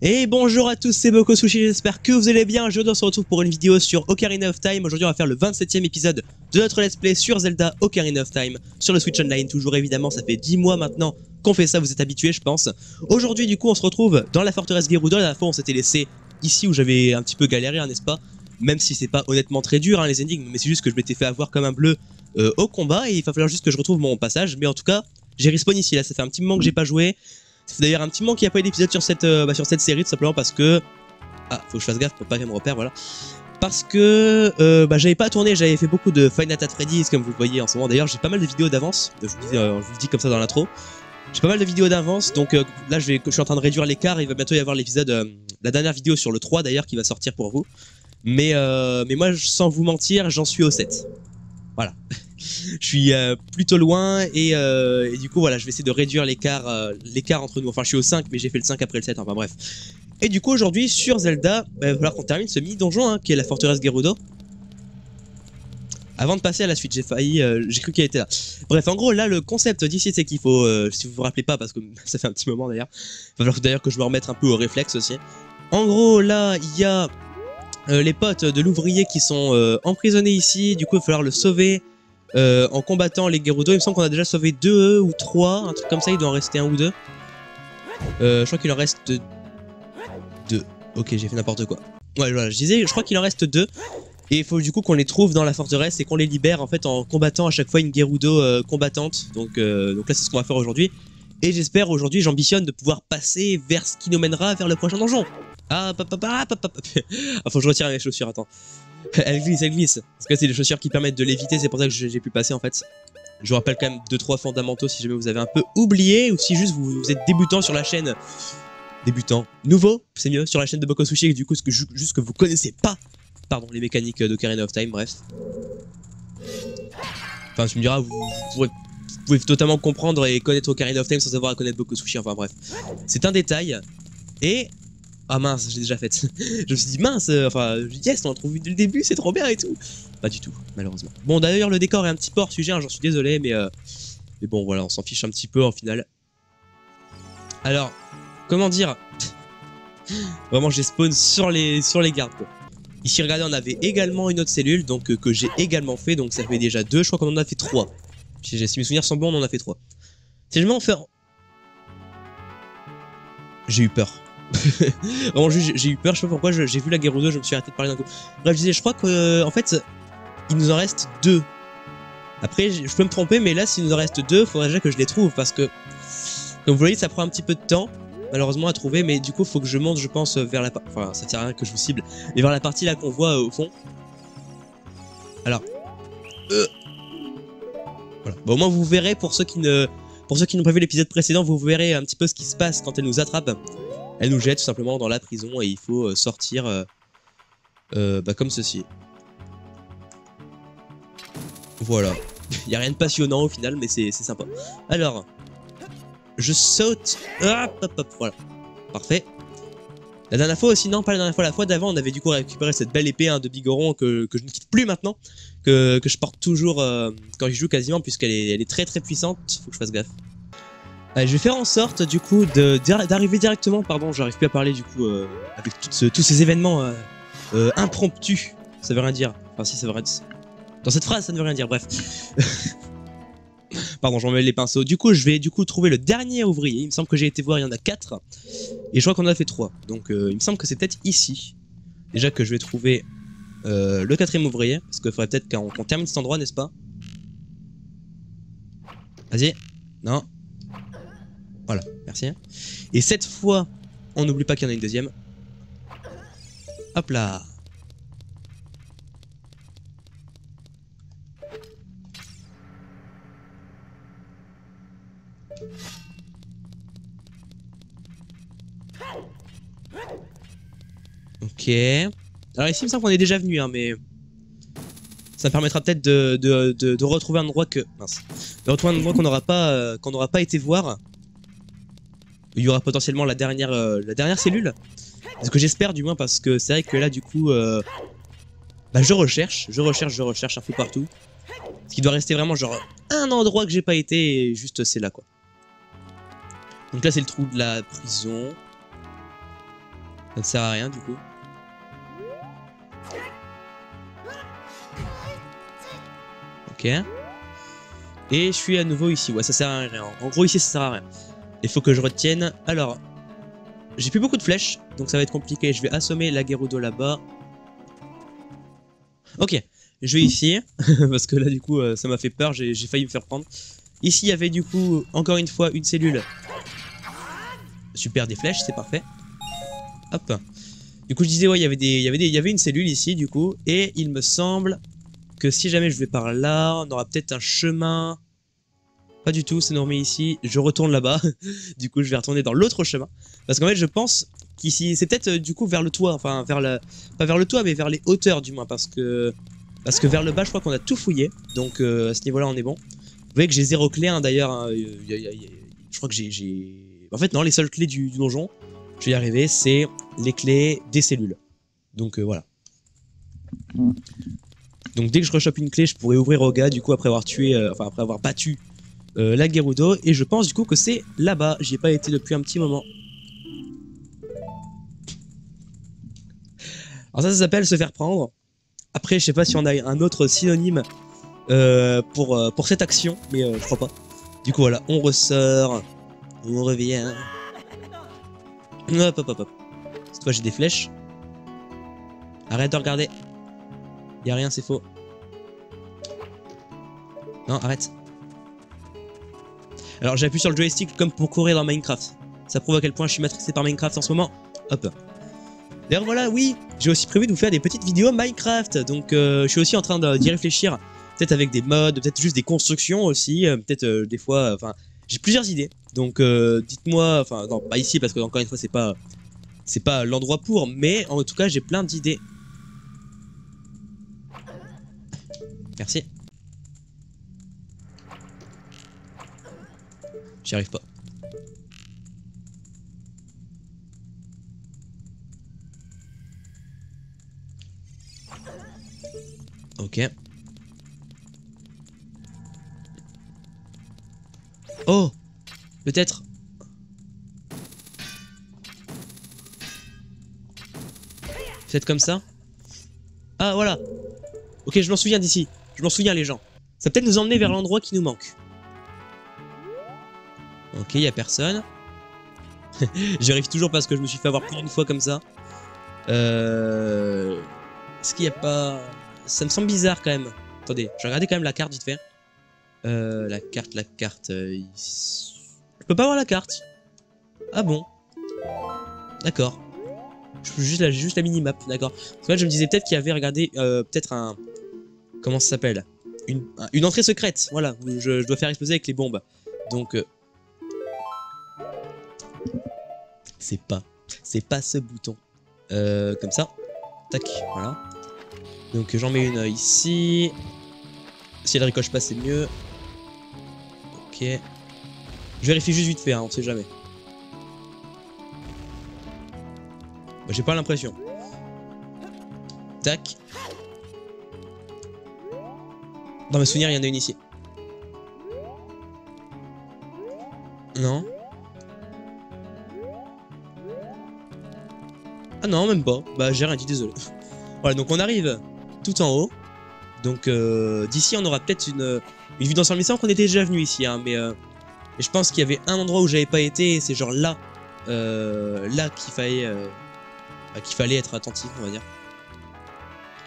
Et bonjour à tous, c'est Boko Sushi, j'espère que vous allez bien. Aujourd'hui on se retrouve pour une vidéo sur Ocarina of Time. Aujourd'hui on va faire le 27e épisode de notre let's play sur Zelda Ocarina of Time sur le Switch Online, toujours évidemment. Ça fait 10 mois maintenant qu'on fait ça, vous êtes habitués je pense. Aujourd'hui du coup on se retrouve dans la forteresse Gerudo. La dernière fois on s'était laissé ici où j'avais un petit peu galéré, hein, n'est-ce pas? Même si c'est pas honnêtement très dur hein, les énigmes, mais c'est juste que je m'étais fait avoir comme un bleu au combat. Et il va falloir juste que je retrouve mon passage. Mais en tout cas j'ai respawn ici, là ça fait un petit moment que j'ai pas joué. C'est d'ailleurs un petit moment qu'il n'y a pas eu d'épisode sur cette série, tout simplement parce que... Ah, faut que je fasse gaffe pour pas qu'elle me repère, voilà. Parce que j'avais pas tourné, j'avais fait beaucoup de Five Nights at Freddy's, comme vous le voyez en ce moment. D'ailleurs, j'ai pas mal de vidéos d'avance, je vous le dis comme ça dans l'intro. J'ai pas mal de vidéos d'avance, donc là je suis en train de réduire l'écart. Il va bientôt y avoir l'épisode, la dernière vidéo sur le 3 d'ailleurs, qui va sortir pour vous. Mais moi, sans vous mentir, j'en suis au 7. Voilà. Je suis plutôt loin et du coup voilà, je vais essayer de réduire l'écart entre nous. Enfin je suis au 5 mais j'ai fait le 5 après le 7, enfin bref. Et du coup aujourd'hui sur Zelda, il va falloir qu'on termine ce mini donjon hein, qui est la forteresse Gerudo. Avant de passer à la suite, j'ai failli, j'ai cru qu'elle était là. Bref, en gros là le concept d'ici c'est qu'il faut, si vous vous rappelez pas parce que ça fait un petit moment d'ailleurs, il va falloir d'ailleurs que je me remette un peu au réflexe aussi. En gros là il y a les potes de l'ouvrier qui sont emprisonnés ici, du coup il va falloir le sauver. En combattant les Gerudo, il me semble qu'on a déjà sauvé 2 ou 3, un truc comme ça, il doit en rester 1 ou 2. Je crois qu'il en reste 2. Ok, j'ai fait n'importe quoi. Ouais, voilà, je disais, je crois qu'il en reste 2. Et il faut du coup qu'on les trouve dans la forteresse et qu'on les libère en fait en combattant à chaque fois une Gerudo combattante. Donc là, c'est ce qu'on va faire aujourd'hui. Et j'espère aujourd'hui, j'ambitionne de pouvoir passer vers ce qui nous mènera vers le prochain donjon. Ah, faut que je retire mes chaussures, attends. Elle glisse. Parce que c'est les chaussures qui permettent de l'éviter, c'est pour ça que j'ai pu passer en fait. Je vous rappelle quand même 2-3 fondamentaux si jamais vous avez un peu oublié ou si juste vous êtes débutant sur la chaîne. Débutant. Nouveau, c'est mieux, sur la chaîne de Boko Sushi et du coup juste que vous connaissez pas, pardon, les mécaniques d'Ocarina of Time, bref. Enfin, tu me diras, vous pouvez totalement comprendre et connaître Ocarina of Time sans avoir à connaître Boko Sushi, enfin bref. C'est un détail. Et... Ah mince, j'ai déjà fait. Je me suis dit mince, enfin yes, on l'a trouvé dès le début, c'est trop bien et tout. Pas du tout, malheureusement. Bon d'ailleurs le décor est un petit peu hors sujet, hein, j'en suis désolé, mais bon voilà, on s'en fiche un petit peu en final. Alors, comment dire? Vraiment j'ai spawn sur les gardes quoi. Ici regardez, on avait également une autre cellule, donc que j'ai également fait, donc ça fait déjà 2, je crois qu'on en a fait 3. Si mes souvenirs sont bons, on en a fait 3. Si je m'en fais... J'ai eu peur. Vraiment j'ai eu peur, je sais pas pourquoi, j'ai vu la Gerudo, je me suis arrêté de parler d'un coup. Bref, je disais, je crois que en fait il nous en reste 2. Après je peux me tromper, mais là s'il nous en reste 2, faudrait déjà que je les trouve parce que comme vous voyez ça prend un petit peu de temps malheureusement à trouver, mais du coup faut que je monte je pense vers la partie, enfin ça sert à rien que je vous cible, mais vers la partie là qu'on voit au fond. Alors voilà, bon, au moins vous verrez pour ceux qui n'ont pas vu l'épisode précédent, vous verrez un petit peu ce qui se passe quand elle nous attrape. Elle nous jette tout simplement dans la prison et il faut sortir comme ceci. Voilà. Il n'y a rien de passionnant au final, mais c'est sympa. Alors, je saute. Hop, voilà. Parfait. La dernière fois aussi, non, pas la dernière fois, la fois d'avant, on avait du coup récupéré cette belle épée hein, de Bigoron que je ne quitte plus maintenant. Que je porte toujours quand je joue quasiment, puisqu'elle est très très puissante. Faut que je fasse gaffe. Allez, je vais faire en sorte du coup d'arriver directement, pardon, j'arrive plus à parler du coup avec tous ces événements impromptus, ça veut rien dire, enfin si ça veut rien dire, dans cette phrase ça ne veut rien dire, bref. Pardon, j'en mets les pinceaux, du coup je vais trouver le dernier ouvrier, il me semble que j'ai été voir, il y en a 4, et je crois qu'on en a fait 3, donc il me semble que c'est peut-être ici, déjà que je vais trouver le 4e ouvrier, parce qu'il faudrait peut-être qu'on termine cet endroit, n'est-ce pas? Vas-y, non. Voilà, merci. Et cette fois, on n'oublie pas qu'il y en a une deuxième. Hop là. Ok. Alors ici, il me semble qu'on est déjà venu, hein, mais... Ça permettra peut-être de retrouver un endroit que... Mince. De retrouver un endroit qu'on n'aura pas été voir. Il y aura potentiellement la dernière cellule. Ce que j'espère du moins, parce que c'est vrai que là du coup je recherche un peu partout. Ce qui doit rester vraiment genre un endroit que j'ai pas été et juste c'est là quoi. Donc là c'est le trou de la prison. Ça ne sert à rien du coup. Ok. Et je suis à nouveau ici. Ouais, ça sert à rien. En gros, ici, ça sert à rien. Il faut que je retienne. Alors, j'ai plus beaucoup de flèches, donc ça va être compliqué. Je vais assommer la Gerudo là-bas. Ok, je vais ici, parce que là, du coup, ça m'a fait peur. J'ai failli me faire prendre. Ici, il y avait du coup, encore une fois, une cellule. Super, des flèches, c'est parfait. Hop. Du coup, je disais, ouais, il y avait une cellule ici, du coup. Et il me semble que si jamais je vais par là, on aura peut-être un chemin. Pas du tout, c'est normé ici. Je retourne là-bas. Du coup, je vais retourner dans l'autre chemin. Parce qu'en fait, je pense qu'ici, c'est peut-être du coup vers le toit. Enfin, vers le... pas vers le toit, mais vers les hauteurs du moins. Parce que vers le bas, je crois qu'on a tout fouillé. Donc, à ce niveau-là, on est bon. Vous voyez que j'ai 0 clé, hein, d'ailleurs. Hein, je crois que j'ai... En fait, non, les seules clés du donjon, je vais y arriver, c'est les clés des cellules. Donc, voilà. Donc, dès que je rechoppe une clé, je pourrais ouvrir au gars, du coup, après avoir tué... enfin, après avoir battu la Gerudo. Et je pense, du coup, que c'est là-bas. J'y ai pas été depuis un petit moment. Alors ça s'appelle se faire prendre. Après, je sais pas si on a un autre synonyme pour cette action, mais je crois pas. Du coup, voilà, on ressort, on revient. Hop, hop, hop, hop. Cette fois, j'ai des flèches. Arrête de regarder. Y'a rien, c'est faux. Non, arrête. Alors, j'appuie sur le joystick comme pour courir dans Minecraft. Ça prouve à quel point je suis matrixé par Minecraft en ce moment. Hop. D'ailleurs, voilà, oui, j'ai aussi prévu de vous faire des petites vidéos Minecraft. Donc, je suis aussi en train d'y réfléchir. Peut-être avec des mods, peut-être juste des constructions aussi. Peut-être des fois, enfin, j'ai plusieurs idées. Donc, dites-moi, enfin, non, pas ici parce que encore une fois, c'est pas l'endroit pour. Mais en tout cas, j'ai plein d'idées. Merci. J'y arrive pas. Ok. Oh, peut-être. Peut-être comme ça. Ah, voilà. Ok, je m'en souviens d'ici. Je m'en souviens, les gens. Ça peut-être nous emmener vers l'endroit qui nous manque. Ok, y a personne. J'y arrive toujours parce que je me suis fait avoir plus d'une fois comme ça. Est-ce qu'il n'y a pas... Ça me semble bizarre quand même. Attendez, je vais regarder quand même la carte vite fait. La carte... Je peux pas voir la carte. Ah bon. D'accord. J'ai juste la minimap, d'accord. Parce que là, je me disais peut-être qu'il y avait, regardez, peut-être un... Comment ça s'appelle, une entrée secrète, voilà, où je dois faire exploser avec les bombes. Donc... c'est pas ce bouton. Comme ça. Tac, voilà. Donc j'en mets une ici. Si elle ricoche pas, c'est mieux. Ok. Je vérifie juste vite fait, hein, on sait jamais. Bah, j'ai pas l'impression. Tac. Dans mes souvenirs, il y en a une ici. Non. Ah non, même pas. Bah j'ai rien dit, désolé. Voilà, donc on arrive tout en haut. Donc d'ici, on aura peut-être une vue d'ensemble. Il me semble qu'on était déjà venu ici, hein, mais je pense qu'il y avait un endroit où j'avais pas été, et c'est genre là, là qu'il fallait être attentif, on va dire.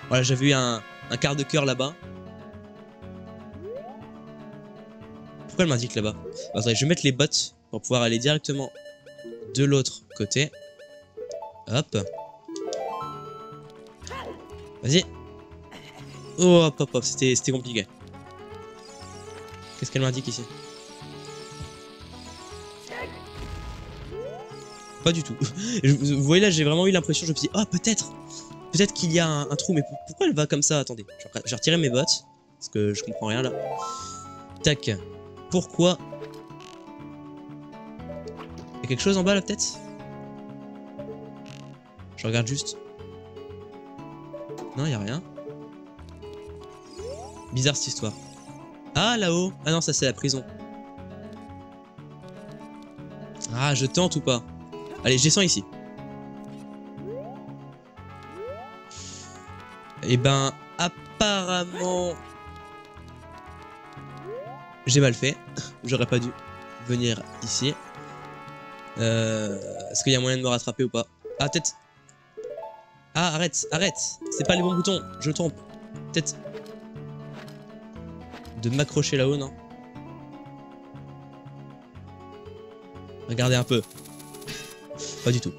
Voilà, j'avais eu un quart de cœur là-bas. Pourquoi elle m'indique là-bas? Bah, attendez, je vais mettre les bottes pour pouvoir aller directement de l'autre côté. Hop. Vas-y. Oh, hop, hop, hop, c'était compliqué. Qu'est-ce qu'elle m'indique ici? Pas du tout. Vous voyez là, j'ai vraiment eu l'impression, je me suis dit, oh, peut-être qu'il y a un trou, mais pourquoi elle va comme ça? Attendez, je vais retirer mes bottes, parce que je comprends rien là. Tac. Pourquoi? Il y a quelque chose en bas là, peut-être? Je regarde juste. Non, il y a rien. Bizarre cette histoire. Ah, là-haut. Ah non, ça c'est la prison. Ah, je tente ou pas? Allez, je descends ici. Et ben, apparemment... J'ai mal fait. J'aurais pas dû venir ici. Est-ce qu'il y a moyen de me rattraper ou pas? Ah, peut-être... Ah, arrête, arrête. C'est pas les bons boutons, je trompe. Peut-être... De m'accrocher là-haut, non? Regardez un peu. Pas du tout.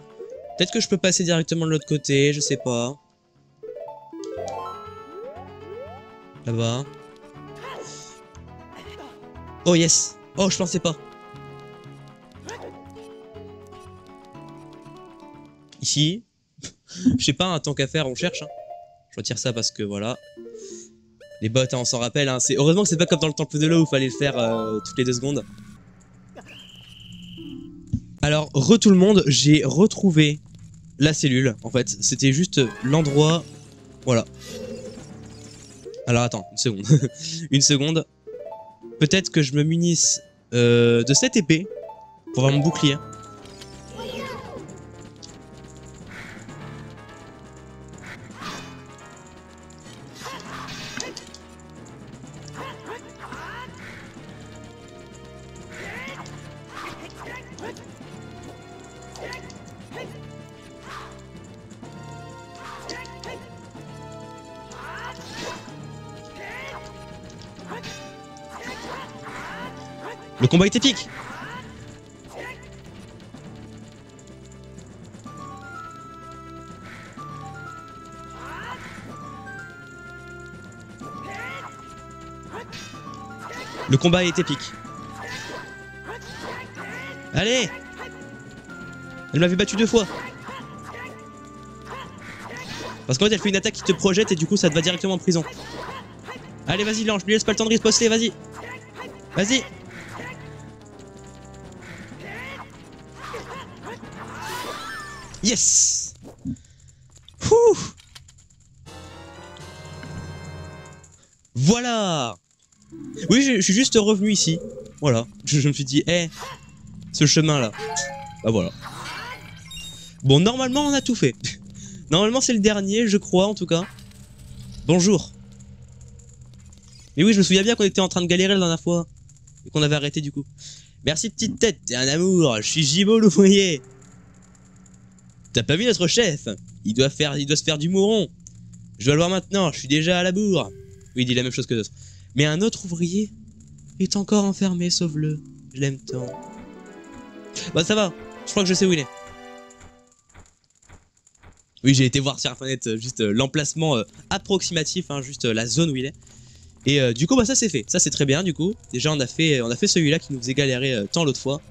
Peut-être que je peux passer directement de l'autre côté, je sais pas. Là-bas. Oh yes. Oh, je pensais pas. Ici. Je sais pas, tant qu'à faire, on cherche. Hein. Je retire ça parce que voilà. Les bots, hein, on s'en rappelle. Hein. Heureusement que c'est pas comme dans le temple de l'eau où il fallait le faire toutes les 2 secondes. Alors, tout le monde, j'ai retrouvé la cellule. En fait, c'était juste l'endroit. Voilà. Alors attends, une seconde. Une seconde. Peut-être que je me munisse de cette épée pour avoir mon bouclier. Le combat est épique. Le combat est épique. Allez! Elle m'avait battu 2 fois. Parce qu'en fait elle fait une attaque qui te projette et du coup ça te va directement en prison. Allez vas-y lance, je lui laisse pas le temps de riposter, vas-y. Vas-y. Yes. Ouh. Voilà. Oui, je suis juste revenu ici. Voilà. Je me suis dit, hé, ce chemin-là. Bah voilà. Bon, normalement, on a tout fait. Normalement, c'est le dernier, je crois, en tout cas. Bonjour. Mais oui, je me souviens bien qu'on était en train de galérer la dernière fois. Et qu'on avait arrêté, du coup. Merci, petite tête, t'es un amour. Je suis Jibo, l'ouvrier. T'as pas vu notre chef? Il doit se faire du mouron. Je dois le voir maintenant, je suis déjà à la bourre. Oui, il dit la même chose que d'autres. Mais un autre ouvrier est encore enfermé, sauve-le. Je l'aime tant. Bah ça va, je crois que je sais où il est. Oui, j'ai été voir sur internet juste l'emplacement approximatif, hein, juste la zone où il est. Et du coup, bah ça c'est fait. Ça c'est très bien du coup. Déjà on a fait celui-là qui nous faisait galérer tant l'autre fois.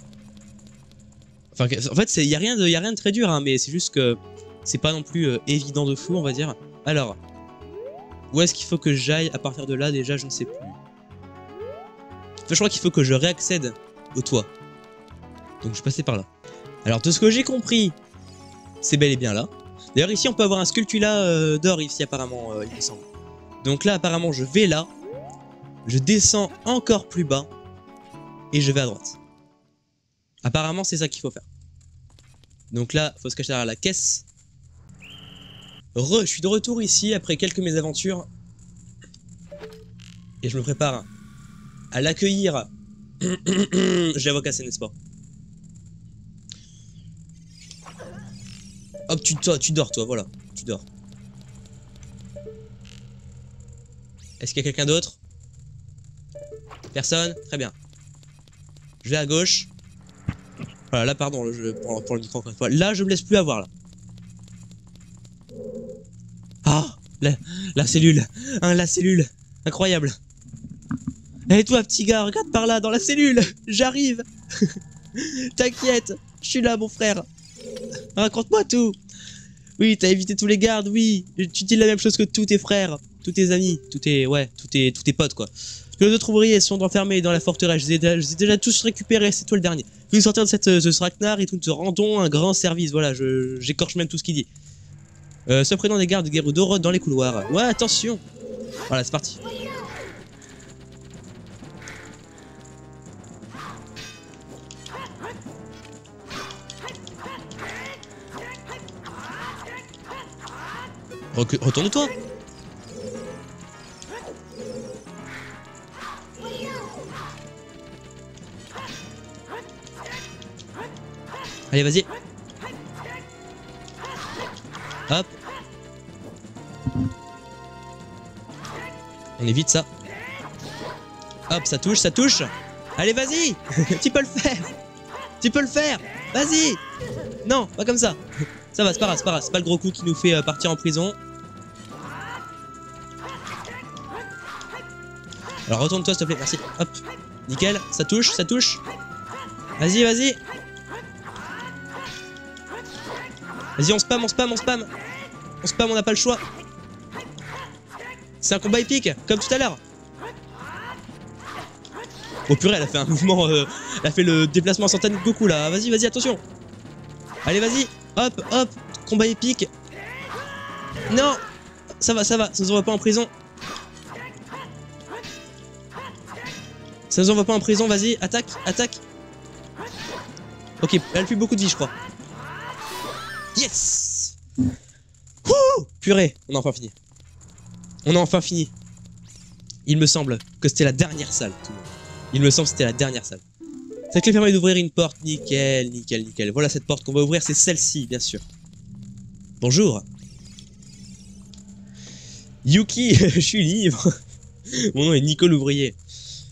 Enfin, en fait, y a rien de très dur, hein, mais c'est juste que c'est pas non plus évident de fou, on va dire. Alors, où est-ce qu'il faut que j'aille à partir de là? Déjà, je ne sais plus. Enfin, je crois qu'il faut que je réaccède au toit. Donc, je vais passer par là. Alors, de ce que j'ai compris, c'est bel et bien là. D'ailleurs, ici, on peut avoir un sculptula d'or, ici, apparemment, il me semble. Donc là, apparemment, je vais là. Je descends encore plus bas. Et je vais à droite. Apparemment, c'est ça qu'il faut faire. Donc là, il faut se cacher derrière la caisse. Je suis de retour ici après quelques mésaventures. Et je me prépare à l'accueillir. Je l'avoue cassé, n'est-ce pas? Hop, tu dors, toi, voilà. Tu dors. Est-ce qu'il y a quelqu'un d'autre? Personne? Très bien. Je vais à gauche. Voilà, là, pardon, je prends le micro encore une fois. Là, je me laisse plus avoir, là. Ah, la cellule. Hein, la cellule. Incroyable. Et toi, petit gars, regarde par là, dans la cellule. J'arrive. T'inquiète, je suis là, mon frère. Raconte-moi tout. Oui, t'as évité tous les gardes, oui. Tu dis la même chose que tous tes frères, tous tes amis, tous tes potes, quoi. Les autres ouvriers sont enfermés dans la forteresse. Je les ai déjà tous récupérés, c'est toi le dernier. Vous sortir de ce Sraknar et nous te rendons un grand service. Voilà, j'écorche même tout ce qu'il dit. Se prenant des gardes Gerudo dans les couloirs. Ouais, attention. Voilà, c'est parti. Retourne-toi. Allez, vas-y. Hop. On évite ça. Hop, ça touche, ça touche. Allez, vas-y. Tu peux le faire. Tu peux le faire. Vas-y. Non, pas comme ça. Ça va, c'est pas grave, c'est pas grave. C'est pas le gros coup qui nous fait partir en prison. Alors retourne-toi s'il te plaît, merci. Hop. Nickel, ça touche, ça touche. Vas-y, vas-y. Vas-y, on spam, on spam, on spam. On spam, on n'a pas le choix. C'est un combat épique, comme tout à l'heure. Oh purée, elle a fait un mouvement, elle a fait le déplacement instantané de Goku là. Vas-y, vas-y, attention. Allez, vas-y. Hop, hop. Combat épique. Non. Ça va, ça nous envoie pas en prison. Ça nous envoie pas en prison, vas-y, attaque, attaque. Ok, elle a plus beaucoup de vie, je crois. Yes. Wouh. Purée, on a enfin fini. On a enfin fini. Il me semble que c'était la dernière salle, tout le monde. Il me semble que c'était la dernière salle. Cette clé permet d'ouvrir une porte, nickel, nickel, nickel. Voilà cette porte qu'on va ouvrir, c'est celle-ci, bien sûr. Bonjour. Yuki, je suis libre. Mon nom est Nico l'ouvrier.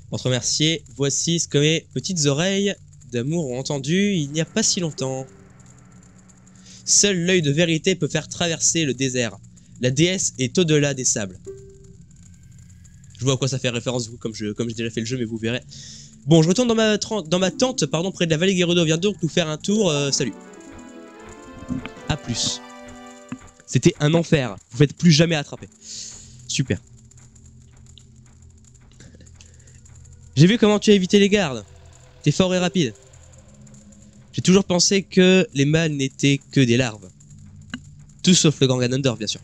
Pour te remercier, voici ce que mes petites oreilles d'amour ont entendu il n'y a pas si longtemps. Seul l'œil de vérité peut faire traverser le désert. La déesse est au-delà des sables. Je vois à quoi ça fait référence du coup, comme j'ai déjà fait le jeu, mais vous verrez. Bon, je retourne dans ma tente, pardon, près de la vallée Gerudo. Viens donc nous faire un tour. Salut. A plus. C'était un enfer. Vous faites plus jamais attraper. Super. J'ai vu comment tu as évité les gardes. T'es fort et rapide. J'ai toujours pensé que les mâles n'étaient que des larves. Tout sauf le grand Ganondorf, bien sûr.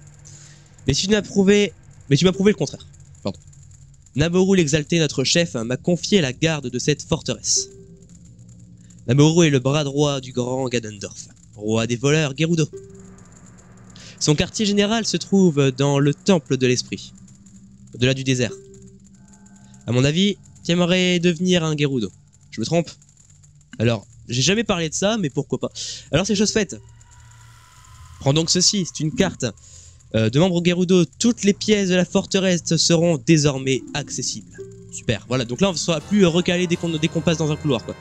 Mais tu m'as prouvé le contraire. Pardon. Naboru l'exalté, notre chef, m'a confié la garde de cette forteresse. Naboru est le bras droit du grand Ganondorf, roi des voleurs Gerudo. Son quartier général se trouve dans le temple de l'esprit, au-delà du désert. À mon avis, tu aimerais devenir un Gerudo. Je me trompe? Alors, j'ai jamais parlé de ça, mais pourquoi pas. Alors c'est chose faite. Prends donc ceci, c'est une carte. De membres Gerudo, toutes les pièces de la forteresse seront désormais accessibles. Super, voilà, donc là on ne sera plus recalé dès qu'on passe dans un couloir, quoi.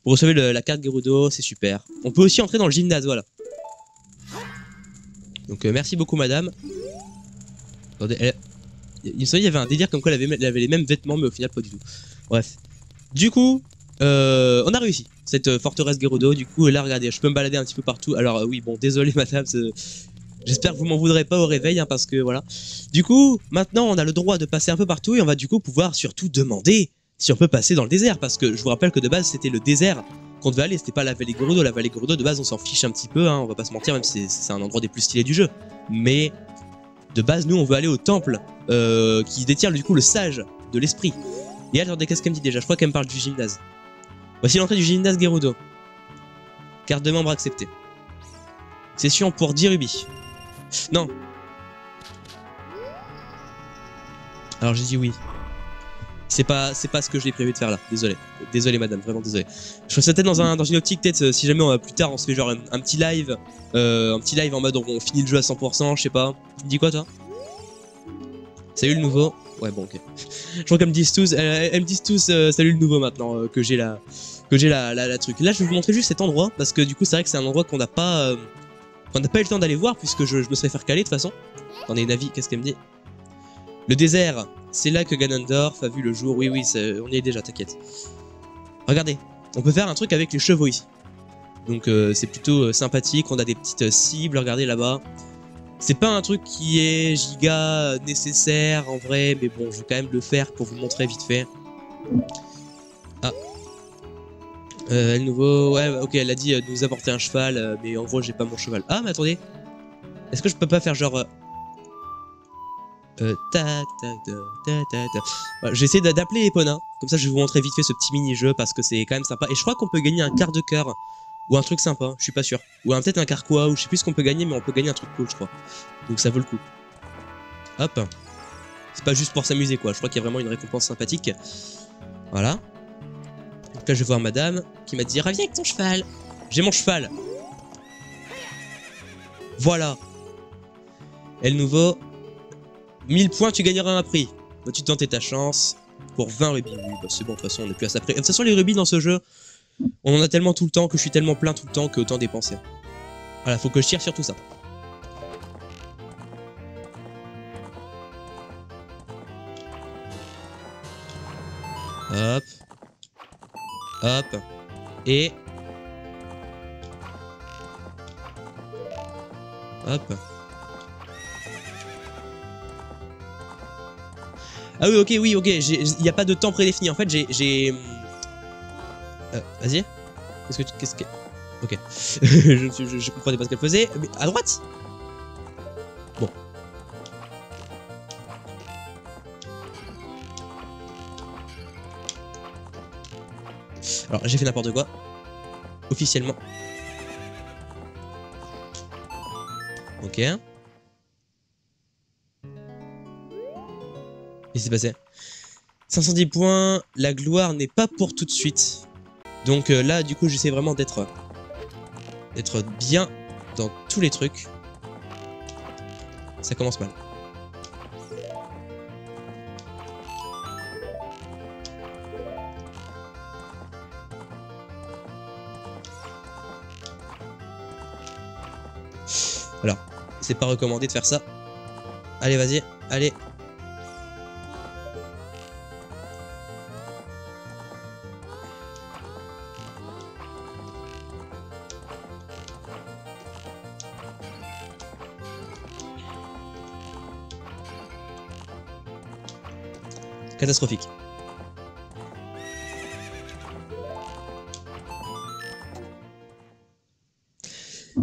Vous recevez la carte Gerudo, c'est super. On peut aussi entrer dans le gymnase, voilà. Donc merci beaucoup madame. Attendez, il me semblait qu'il y avait un délire comme quoi elle avait les mêmes vêtements, mais au final pas du tout. Bref. Du coup, on a réussi cette forteresse Gerudo. Du coup, là regardez, je peux me balader un petit peu partout. Alors oui, bon, désolé madame, j'espère que vous m'en voudrez pas au réveil, hein, parce que voilà. Du coup, maintenant on a le droit de passer un peu partout et on va du coup pouvoir surtout demander si on peut passer dans le désert. Parce que je vous rappelle que de base c'était le désert qu'on devait aller, c'était pas la vallée Gerudo. La vallée Gerudo de base on s'en fiche un petit peu, hein, on va pas se mentir, même si c'est un endroit des plus stylés du jeu. Mais de base nous on veut aller au temple qui détient du coup le sage de l'esprit. Et attendez, qu'est-ce qu'elle me dit déjà? Je crois qu'elle me parle du gymnase. Voici l'entrée du gymnase Gerudo. Carte de membre acceptée. Session pour 10 rubis. Non. Alors j'ai dit oui. C'est pas ce que j'ai prévu de faire là. Désolé. Désolé madame, vraiment désolé. Je ferais ça peut-être dans une optique, peut-être si jamais plus tard on se fait genre un petit live. Un petit live en mode on finit le jeu à 100%, je sais pas. Tu me dis quoi toi? Salut le nouveau. Ouais bon ok. Je crois qu'elles me disent tous, elles me disent tous salut le nouveau maintenant que j'ai la truc. Là je vais vous montrer juste cet endroit parce que du coup c'est vrai que c'est un endroit qu'on n'a pas eu le temps d'aller voir puisque je me serais fait recaler de toute façon. Attendez, une avis, qu'est-ce qu'elle me dit? Le désert, c'est là que Ganondorf a vu le jour. Oui, on y est déjà, t'inquiète. Regardez, on peut faire un truc avec les chevaux ici. Donc c'est plutôt sympathique, on a des petites cibles, regardez là-bas. C'est pas un truc qui est giga nécessaire en vrai, mais bon, je vais quand même le faire pour vous montrer vite fait. Ah. Elle nouveau, ouais, ok, elle a dit de nous apporter un cheval, mais en gros j'ai pas mon cheval. Ah mais attendez, est-ce que je peux pas faire genre j'ai essayé d'appeler Epona, comme ça je vais vous montrer vite fait ce petit mini-jeu parce que c'est quand même sympa. Et je crois qu'on peut gagner un quart de cœur ou un truc sympa, je suis pas sûr. Ou peut-être un carquois, ou je sais plus ce qu'on peut gagner, mais on peut gagner un truc cool je crois. Donc ça vaut le coup. Hop. C'est pas juste pour s'amuser quoi, je crois qu'il y a vraiment une récompense sympathique. Voilà. Donc là je vais voir madame qui m'a dit reviens avec ton cheval. J'ai mon cheval. Voilà. Et le nouveau. 1000 points, tu gagneras un prix. Vas-tu tenter ta chance pour 20 rubis. Oui, bah c'est bon, de toute façon, on est plus à ça près. De toute façon, les rubis dans ce jeu, on en a tellement tout le temps que je suis tellement plein tout le temps que autant dépenser. Voilà, faut que je tire sur tout ça. Hop. Hop. Et... hop. Ah oui, ok, il n'y a pas de temps prédéfini. En fait, j'ai... vas-y. Qu'est-ce que... Ok. je comprenais pas ce qu'elle faisait. Mais à droite. Bon. Alors, j'ai fait n'importe quoi. Officiellement. Ok. Qu'est-ce qui s'est passé? 510 points. La gloire n'est pas pour tout de suite. Donc là, du coup, j'essaie vraiment d'être bien dans tous les trucs. Ça commence mal. Alors, c'est pas recommandé de faire ça. Allez, vas-y, allez. Catastrophique.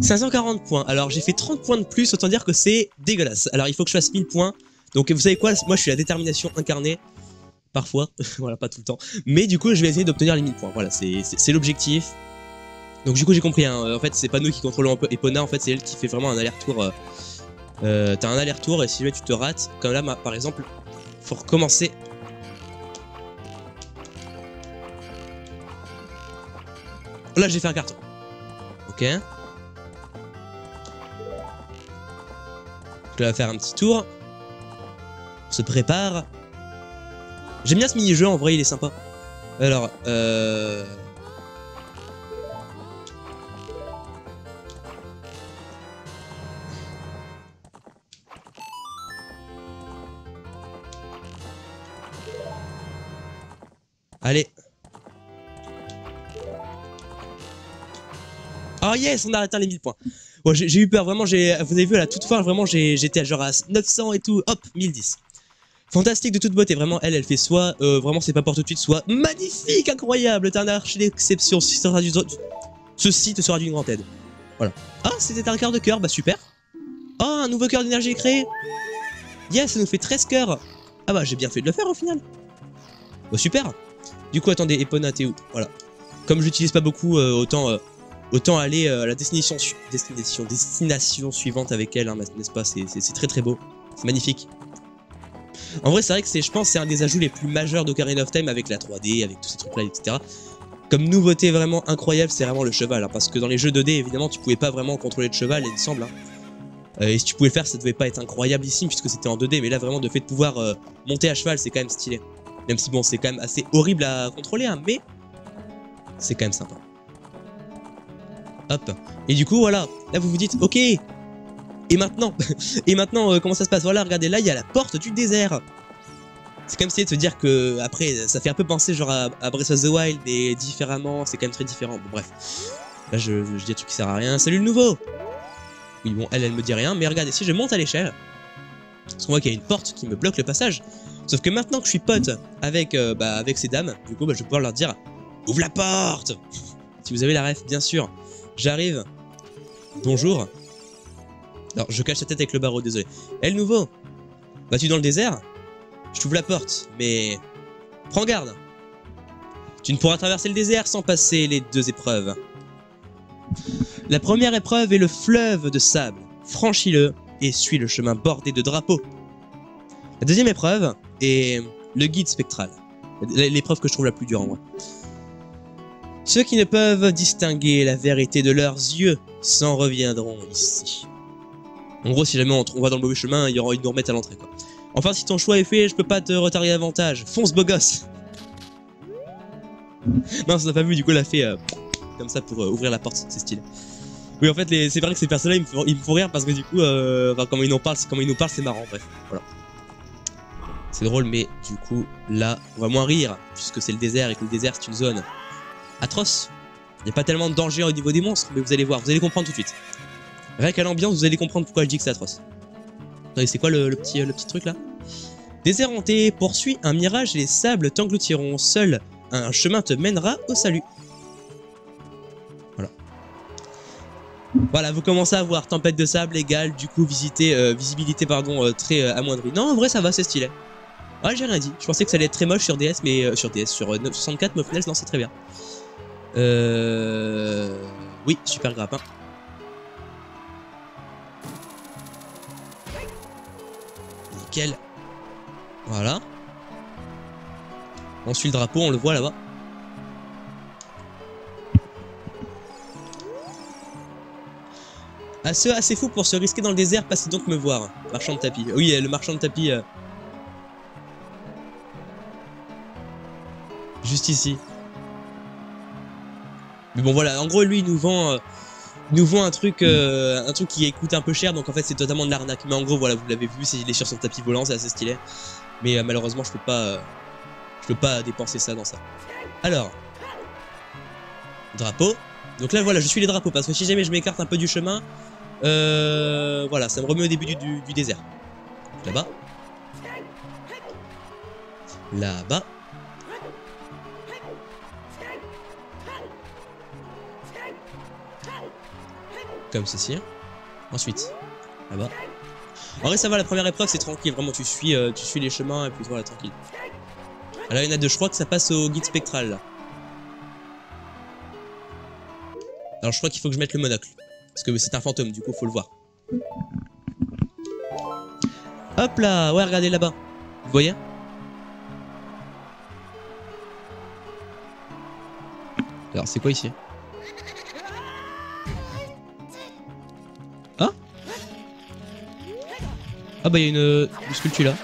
« 540 points. Alors, j'ai fait 30 points de plus, autant dire que c'est dégueulasse. Alors, il faut que je fasse 1000 points. Donc, vous savez quoi? Moi, je suis la détermination incarnée. Parfois. Voilà, pas tout le temps. Mais du coup, je vais essayer d'obtenir les 1000 points. Voilà, c'est l'objectif. Donc, du coup, j'ai compris. Hein. En fait, c'est pas nous qui contrôlons un peu Epona. En fait, c'est elle qui fait vraiment un aller-retour. T'as un aller-retour et si jamais tu te rates, comme là, par exemple, faut recommencer. Là, j'ai fait un carton. Ok. Donc là, on va faire un petit tour. On se prépare. J'aime bien ce mini-jeu, en vrai, il est sympa. Alors, allez. Oh yes, on a atteint les 1000 points. Bon, j'ai eu peur, vraiment, vous avez vu à la toute fin, vraiment, j'étais genre à 900 et tout, hop, 1010. Fantastique de toute beauté, vraiment, elle fait soit, vraiment c'est pas pour tout de suite, soit magnifique, incroyable, t'es un archer d'exception, ceci te sera d'une grande aide. Voilà. Ah, c'était un quart de cœur, bah super. Oh, un nouveau cœur d'énergie est créé. Yes, ça nous fait 13 cœurs. Ah bah j'ai bien fait de le faire au final. Bah super. Du coup, attendez, Epona, t'es où? Voilà. Comme j'utilise pas beaucoup, autant aller à la destination suivante avec elle, hein, n'est-ce pas? C'est très très beau, c'est magnifique. En vrai, c'est vrai que je pense c'est un des ajouts les plus majeurs d'Ocarina of Time avec la 3D, avec tous ces trucs-là, etc. Comme nouveauté vraiment incroyable, c'est vraiment le cheval, hein, parce que dans les jeux 2D, évidemment, tu pouvais pas vraiment contrôler le cheval, il me semble. Hein. Et si tu pouvais le faire, ça devait pas être incroyablissime puisque c'était en 2D, mais là vraiment, le fait de pouvoir monter à cheval, c'est quand même stylé. Même si bon, c'est quand même assez horrible à contrôler, hein, mais c'est quand même sympa. Hop. Et du coup, voilà. Là, vous vous dites, ok. Et maintenant et maintenant, comment ça se passe? Voilà, regardez, là, il y a la porte du désert. C'est comme essayer de se dire que, après, ça fait un peu penser genre à Breath of the Wild, mais différemment, c'est quand même très différent. Bon, bref. Là, je dis un truc qui sert à rien. Salut le nouveau! Oui, bon, elle me dit rien, mais regardez, si je monte à l'échelle, parce qu'on voit qu'il y a une porte qui me bloque le passage. Sauf que maintenant que je suis pote avec, avec ces dames, du coup, je vais pouvoir leur dire, ouvre la porte! Si vous avez la ref, bien sûr. J'arrive. Bonjour. Alors, je cache la tête avec le barreau, désolé. Le nouveau. Vas-tu dans le désert? Je t'ouvre la porte, mais... prends garde. Tu ne pourras traverser le désert sans passer les 2 épreuves. La première épreuve est le fleuve de sable. Franchis-le et suis le chemin bordé de drapeaux. La deuxième épreuve est le guide spectral. L'épreuve que je trouve la plus dure en vrai. Ceux qui ne peuvent distinguer la vérité de leurs yeux s'en reviendront ici. En gros, si jamais on va dans le mauvais chemin, ils nous remettent à l'entrée, quoi. Enfin, si ton choix est fait, je peux pas te retarder davantage. Fonce, beau gosse. Non, ça n'a pas vu, du coup, elle a fait comme ça pour ouvrir la porte, c'est stylé. Oui, en fait, c'est vrai que ces personnes-là, ils me font rire parce que du coup, enfin, comment ils nous parlent, c'est marrant, bref, voilà. C'est drôle, mais du coup, là, on va moins rire, puisque c'est le désert et que le désert, c'est une zone atroce. Il n'y a pas tellement de danger au niveau des monstres, mais vous allez voir, vous allez comprendre tout de suite. Rien qu'à l'ambiance, vous allez comprendre pourquoi je dis que c'est atroce. Attendez, c'est quoi le petit truc là? Désert hanté, poursuis un mirage et les sables t'engloutiront. Seul un chemin te mènera au salut. Voilà. Voilà, vous commencez à voir tempête de sable égale, du coup, visibilité très amoindrie. Non, en vrai, ça va, c'est stylé. Ouais, j'ai rien dit. Je pensais que ça allait être très moche sur DS, mais sur 64, mais au final, non, c'est très bien. Oui, super grappin. Nickel. Voilà. On suit le drapeau, on le voit là-bas. À ceux assez fous pour se risquer dans le désert, passez donc me voir. Marchand de tapis. Oui, le marchand de tapis. Juste ici. Mais bon voilà, en gros lui il nous vend un truc qui coûte un peu cher, donc en fait c'est totalement de l'arnaque. Mais en gros voilà, vous l'avez vu, il est sur son tapis volant, c'est assez stylé. Mais malheureusement je peux pas dépenser ça dans ça. Alors, drapeau. Donc là voilà, je suis les drapeaux parce que si jamais je m'écarte un peu du chemin, voilà, ça me remet au début du désert. Là-bas. Là-bas. Comme ceci. Ensuite, là-bas. En vrai, ça va, la première épreuve, c'est tranquille. Vraiment, tu suis les chemins et puis voilà, tranquille. Là, il y en a deux. Je crois que ça passe au guide spectral, là. Alors, je crois qu'il faut que je mette le monocle. Parce que c'est un fantôme, du coup, faut le voir. Hop là. Ouais, regardez là-bas. Vous voyez? Alors, c'est quoi ici? Ah? Ah bah il y a une sculpture là.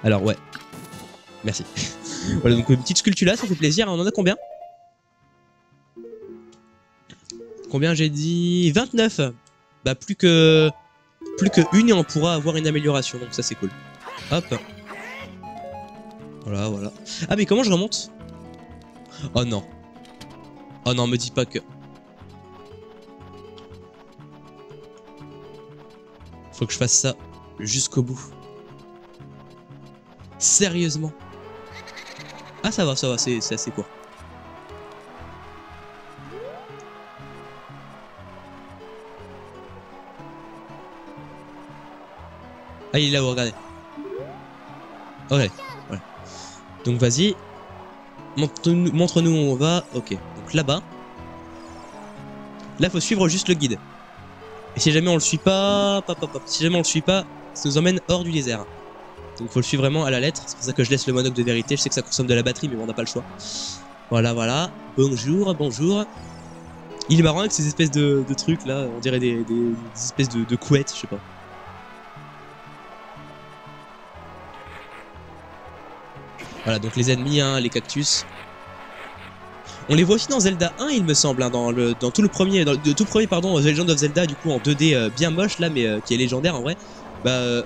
Alors ouais. Merci. Voilà donc une petite sculpture là, ça fait plaisir. On en a combien? Combien j'ai dit? 29. Bah plus que une et on pourra avoir une amélioration. Donc ça c'est cool. Hop. Voilà, voilà. Ah mais comment je remonte? Oh non. Oh non, me dis pas que... Faut que je fasse ça jusqu'au bout. Sérieusement? Ah ça va, c'est assez court. Ah il est là-haut, regardez. Ok, voilà. Donc vas-y. Montre-nous où on va. Ok, donc là-bas. Là, faut suivre juste le guide. Et si jamais on le suit pas, si jamais on le suit pas, ça nous emmène hors du désert. Donc faut le suivre vraiment à la lettre. C'est pour ça que je laisse le monocle de vérité. Je sais que ça consomme de la batterie, mais bon, on n'a pas le choix. Voilà, voilà. Bonjour, bonjour. Il est marrant avec ces espèces de trucs là. On dirait des espèces de couettes, je sais pas. Voilà, donc les ennemis, hein, les cactus. On les voit aussi dans Zelda 1, il me semble, hein, dans tout le premier, pardon, The Legend of Zelda, du coup en 2D bien moche là, mais qui est légendaire en vrai. Bah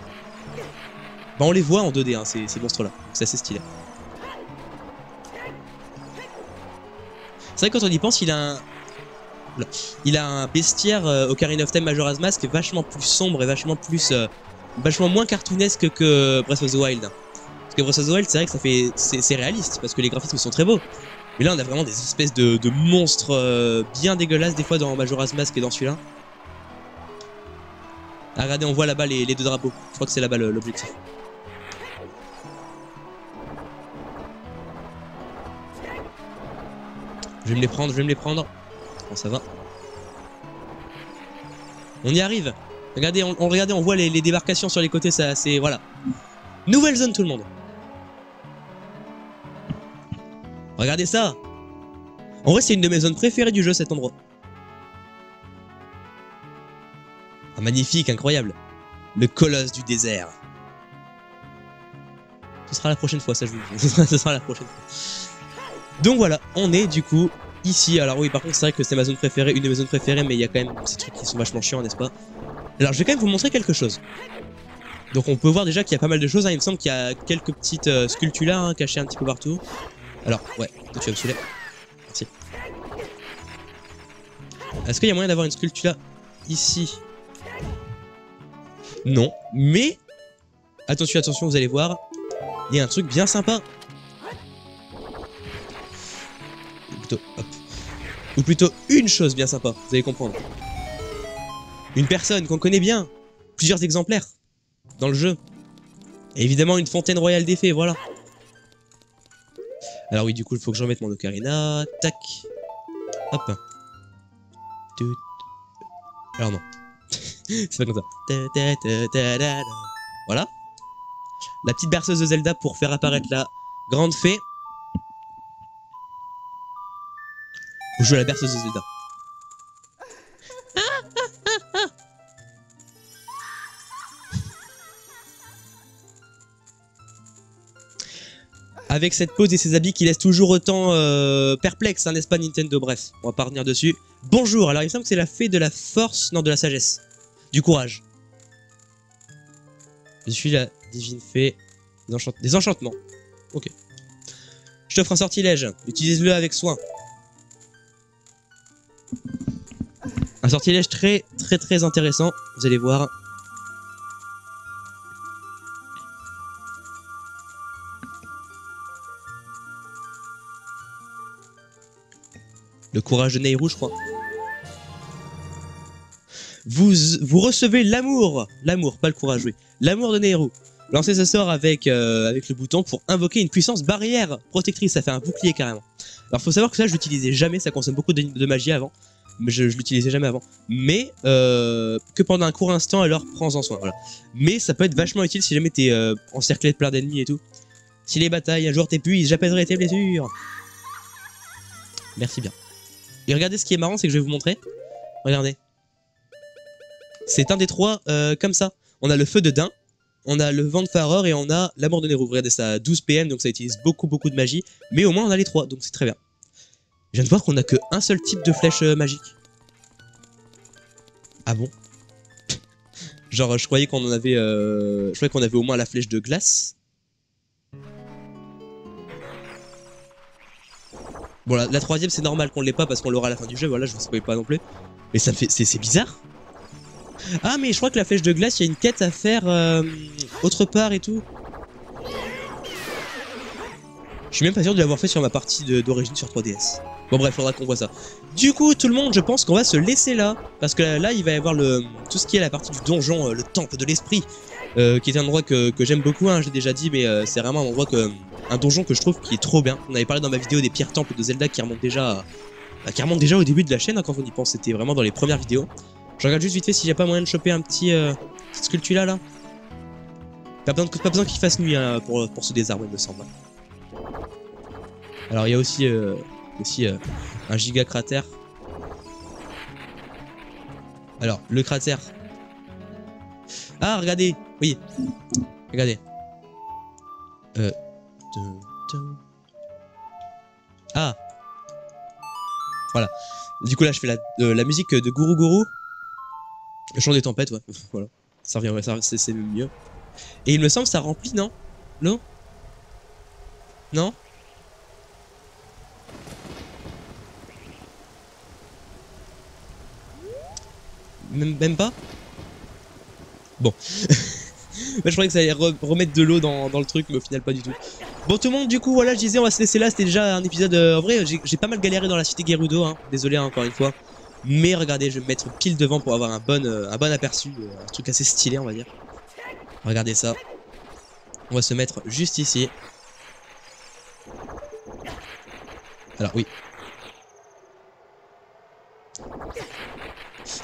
on les voit en 2D, hein, ces monstres-là. Donc c'est assez stylé. C'est vrai que quand on y pense, il a un bestiaire Ocarina of Time Majora's Mask qui est vachement plus sombre et vachement moins cartoonesque que Breath of the Wild. Parce que Breath of the Wild, c'est vrai que c'est réaliste parce que les graphismes sont très beaux. Mais là, on a vraiment des espèces de monstres bien dégueulasses des fois dans Majora's Mask et dans celui-là. Ah, regardez, on voit là-bas les deux drapeaux. Je crois que c'est là-bas l'objectif. Je vais me les prendre, Bon, ça va. On y arrive. Regardez, on voit les débarcations sur les côtés, ça c'est... Voilà. Nouvelle zone, tout le monde. Regardez ça. En vrai, c'est une de mes zones préférées du jeu, cet endroit. Ah, magnifique, incroyable. Le colosse du désert. Ce sera la prochaine fois, ça je vous le dis. Ce sera la prochaine fois. Donc voilà, on est du coup ici. Alors oui, par contre, c'est vrai que c'est ma zone préférée, une de mes zones préférées, mais il y a quand même ces trucs qui sont vachement chiants, n'est-ce pas? Alors je vais quand même vous montrer quelque chose. Donc on peut voir déjà qu'il y a pas mal de choses, hein. Il me semble qu'il y a quelques petites sculptures là, hein, cachées un petit peu partout. Alors, ouais, toi tu vas me saouler. Merci. Est-ce qu'il y a moyen d'avoir une sculpture là ici? Non, mais attention, attention, vous allez voir, il y a un truc bien sympa. Ou plutôt une chose bien sympa, vous allez comprendre. Une personne qu'on connaît bien, plusieurs exemplaires dans le jeu. Et évidemment une fontaine royale des fées, voilà. Alors oui, du coup, il faut que je remette mon ocarina. Tac. Hop. Alors non. C'est pas comme ça. Voilà. La petite berceuse de Zelda pour faire apparaître la grande fée. Vous jouez à la berceuse de Zelda. Avec cette pose et ses habits qui laissent toujours autant perplexe, hein, n'est-ce pas Nintendo? Bref, on va pas revenir dessus. Bonjour, alors il me semble que c'est la fée de la force, non de la sagesse, du courage. Je suis la divine fée des enchantements. Ok. Je t'offre un sortilège, utilise-le avec soin. Un sortilège très intéressant, vous allez voir. Le courage de Nehru, je crois. Vous recevez l'amour. L'amour, pas le courage, oui. L'amour de Nehru. Lancez ce sort avec le bouton pour invoquer une puissance barrière protectrice. Ça fait un bouclier carrément. Alors faut savoir que ça, je l'utilisais jamais. Ça consomme beaucoup de magie avant. Mais je l'utilisais jamais avant. Mais que pendant un court instant, alors prends-en soin. Voilà. Mais ça peut être vachement utile si jamais t'es encerclé de plein d'ennemis et tout. Si les batailles un jour t'épuisent, j'apaiserai tes blessures. Merci bien. Et regardez, ce qui est marrant, c'est que je vais vous montrer. Regardez. C'est un des trois comme ça. On a le feu de Dain, on a le vent de Faror et on a l'amour de Nehru. Regardez, ça a 12 PM, donc ça utilise beaucoup de magie. Mais au moins, on a les trois, donc c'est très bien. Je viens de voir qu'on a qu'un seul type de flèche magique. Ah bon? Genre, je croyais qu'on en avait... je croyais qu'on avait au moins la flèche de glace. Bon, la troisième, c'est normal qu'on l'ait pas parce qu'on l'aura à la fin du jeu. Voilà, je vous spoil pas non plus. Mais ça me fait... C'est bizarre. Ah, mais je crois que la flèche de glace, il y a une quête à faire autre part et tout. Je suis même pas sûr de l'avoir fait sur ma partie d'origine sur 3DS. Bon bref, faudra qu'on voit ça. Du coup, tout le monde, je pense qu'on va se laisser là. Parce que là, il va y avoir tout ce qui est la partie du donjon, le temple de l'esprit. Qui est un endroit que j'aime beaucoup, hein, j'ai déjà dit, mais c'est vraiment un endroit un donjon que je trouve qui est trop bien. On avait parlé dans ma vidéo des pierres temples de Zelda qui remontent déjà au début de la chaîne, hein, quand on y pense. C'était vraiment dans les premières vidéos. Je regarde juste vite fait s'il n'y a pas moyen de choper un petite sculpture là. Pas besoin qu'il fasse nuit hein, pour ce désarme, il me semble. Alors il y a aussi un giga cratère. Alors le cratère. Ah regardez, oui, regardez. Ah, voilà. Du coup là je fais la musique de Guru Guru. Le chant des tempêtes, ouais. Voilà. Ça revient, c'est mieux. Et il me semble que ça remplit, non? L'eau? Non? Même pas? Bon. Je croyais que ça allait remettre de l'eau dans le truc, mais au final pas du tout. Bon tout le monde, du coup, voilà, je disais, on va se laisser là. C'était déjà un épisode... en vrai, j'ai pas mal galéré dans la cité Gerudo, hein. Désolé hein, encore une fois. Mais regardez, je vais me mettre pile devant pour avoir un bon aperçu, un truc assez stylé on va dire. Regardez ça. On va se mettre juste ici. Alors oui.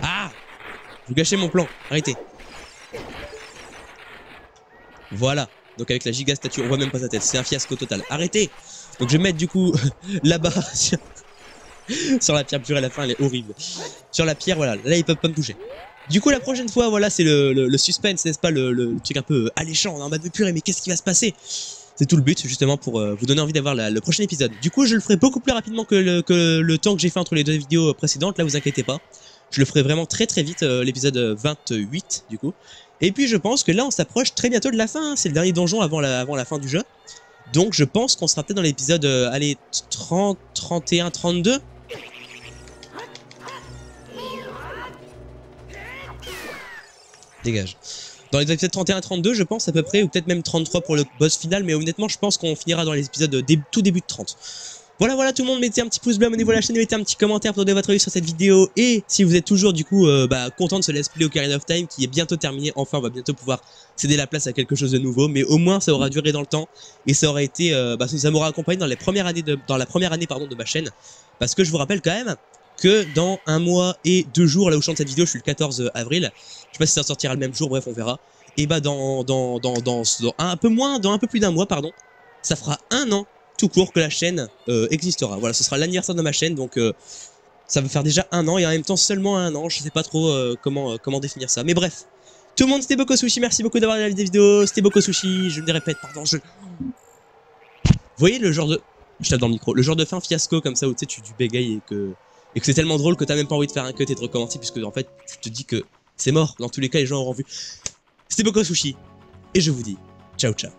Ah! Vous gâchez mon plan, arrêtez. Voilà. Donc avec la giga statue, on voit même pas sa tête, c'est un fiasco total. Arrêtez! Donc je vais mettre du coup là-bas sur la pierre pure à la fin, elle est horrible. Sur la pierre, voilà, là ils peuvent pas me toucher. Du coup la prochaine fois, voilà, c'est le suspense, n'est-ce pas, le truc un peu alléchant, en mode purée, mais qu'est-ce qui va se passer? C'est tout le but justement pour vous donner envie d'avoir le prochain épisode. Du coup je le ferai beaucoup plus rapidement que le temps que j'ai fait entre les deux vidéos précédentes, là vous inquiétez pas. Je le ferai vraiment très vite, l'épisode 28 du coup. Et puis je pense que là on s'approche très bientôt de la fin, hein. C'est le dernier donjon avant la fin du jeu. Donc je pense qu'on sera peut-être dans l'épisode, allez, 30, 31, 32. Dégage. Dans les épisodes 31 32, je pense à peu près, ou peut-être même 33 pour le boss final, mais honnêtement, je pense qu'on finira dans les épisodes tout début de 30. Voilà, tout le monde, mettez un petit pouce bleu, abonnez-vous à la chaîne, mettez un petit commentaire pour donner votre avis sur cette vidéo, et si vous êtes toujours, du coup, content de ce let's play Ocarina of Time, qui est bientôt terminé, enfin, on va bientôt pouvoir céder la place à quelque chose de nouveau, mais au moins, ça aura duré dans le temps, et ça aura été, ça m'aura accompagné dans la première année de ma chaîne, parce que je vous rappelle quand même, que dans 1 mois et 2 jours, là où je chante cette vidéo, je suis le 14 avril, je sais pas si ça sortira le même jour, bref on verra, et bah dans un peu plus d'un mois, pardon, ça fera 1 an tout court que la chaîne existera. Voilà, ce sera l'anniversaire de ma chaîne, donc ça va faire déjà 1 an, et en même temps seulement 1 an, je sais pas trop comment définir ça, mais bref. Tout le monde, c'était Bokosushi, merci beaucoup d'avoir regardé la vidéo, c'était Bokosushi, je me répète, pardon, Vous voyez le genre de... Je tape dans le micro, le genre de fin fiasco comme ça où tu sais, tu bégayes et que c'est tellement drôle que t'as même pas envie de faire un cut et de recommencer, puisque en fait, tu te dis que c'est mort, dans tous les cas, les gens auront vu. C'était Bokosushi, et je vous dis, ciao ciao.